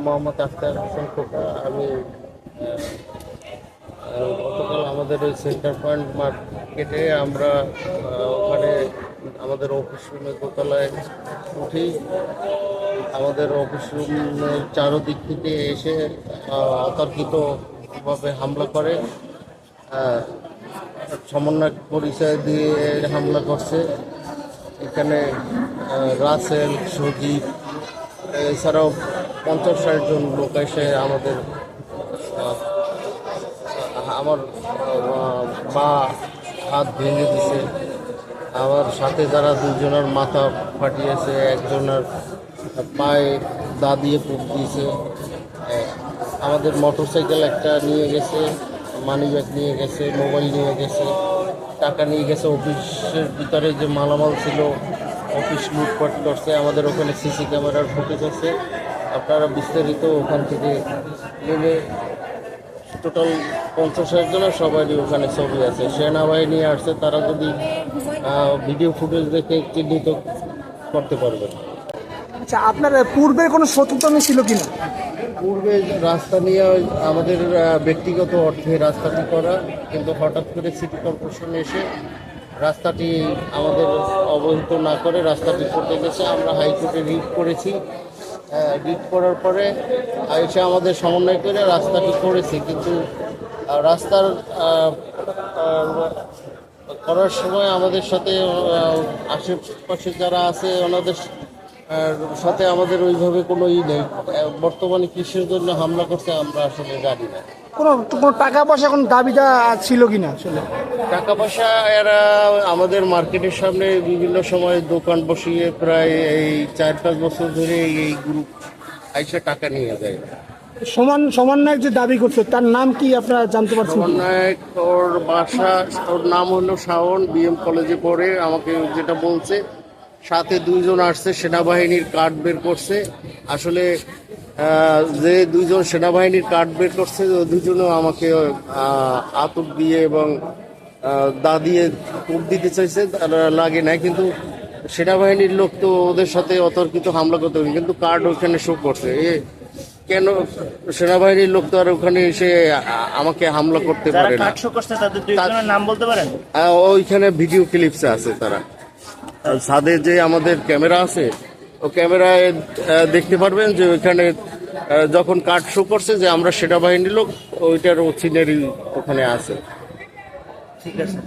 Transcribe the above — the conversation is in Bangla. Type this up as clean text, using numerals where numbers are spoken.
মোহাম্মদ আখতার হোসেন খোকা। আমি গতকাল আমাদের ওই সেন্টার পয়েন্ট মার্কেটে আমরা ওখানে আমাদের অফিস রুমে দোতলায় উঠি। আমাদের অফিস রুমের চারদিক থেকে এসে অতর্কিতভাবে হামলা করে। সমন্বয় পরিচয় দিয়ে হামলা করছে। এখানে রাসেল, সজীব এছাড়াও 50-60 জন লোক এসে আমার পা হাত ভেঙে দিছে। আমার সাথে যারা দুজনের মাথা ফাটিয়েছে, একজনের পায়ে দা দিয়ে পুক দিয়েছে। আমাদের মোটরসাইকেল একটা নিয়ে গেছে, মানিব্যাগ নিয়ে গেছে, মোবাইল নিয়ে গেছে, টাকা নিয়ে গেছে। অফিসের ভিতরে যে মালামাল ছিল অফিস লুটপাট করছে। আমাদের ওখানে সিসি ক্যামেরার ফুটেজ আছে, আপনারা বিস্তারিত ওখান থেকে নেমে টোটাল 50-60 জনের সবারই ওখানে ছবি আছে। সেনাবাহিনী আসছে, তারা যদি ভিডিও ফুটেজ দেখে চিহ্নিত করতে পারবেন। আচ্ছা, আপনার পূর্বের কোনো শত্রুতা ছিল কিনা? পূর্বে রাস্তা নিয়ে আমাদের ব্যক্তিগত অর্থে রাস্তাটি করা, কিন্তু হঠাৎ করে সিটি কর্পোরেশন এসে রাস্তাটি আমাদের অবহিত না করে রাস্তাটি করতে গেছে। আমরা হাইকোর্টে রিট করেছি। রিট করার পরে এসে আমাদের সমন্বয় করে রাস্তাটি করেছে, কিন্তু রাস্তার করার সময় আমাদের সাথে আশেপাশে যারা আছে ওনাদের সাথে আমাদের ওইভাবে কোনো নেই। বর্তমানে কিসের জন্য হামলা করছে আমরা আসলে জানি না। কোনো টাকা পয়সা কোনো দাবিটা ছিল কিনা? আসলে টাকা পয়সা এরা আমাদের মার্কেটের সামনে বিভিন্ন সময় দোকান বসিয়ে প্রায় এই 4-5 বছর ধরে এই গ্রুপ আইসা টাকা নিয়ে যায়। সমন্বয়ক যে দাবি করছে তার নাম কি আপনারা জানতে পারছেন? সমন্বয়ক ওর বাসা, ওর নাম হলো শাওন, বিএম কলেজে পড়ে। আমাকে যেটা বলছে, সাথে 2 জন আসছে, সেনাবাহিনীর কার্ড বের করছে। আসলে যে 2 জন সেনাবাহিনীর কার্ড বের করছে, 2 জনও আমাকে আতক দিয়ে এবং দা দিয়ে কূপ দিতে চাইছে, লাগে নাই। কিন্তু সেনাবাহিনীর লোক তো ওদের সাথে অতর্কিত হামলা করতে পারে, কিন্তু কার্ড ওখানে শো করছে। কেন সেনাবাহিনীর লোক তো আর ওখানে এসে আমাকে হামলা করতে পারে না? নাম বলতে পারেন? ওইখানে ভিডিও ক্লিপসে আছে তারা। ছাদে যে আমাদের ক্যামেরা আছে, ও ক্যামেরায় দেখতে পারবেন যে ওইখানে যখন কার্ড শো করছে যে আমরা সেনাবাহিনীর লোক, ওইটার সিনারি ওখানে আছে। ঠিক আছে।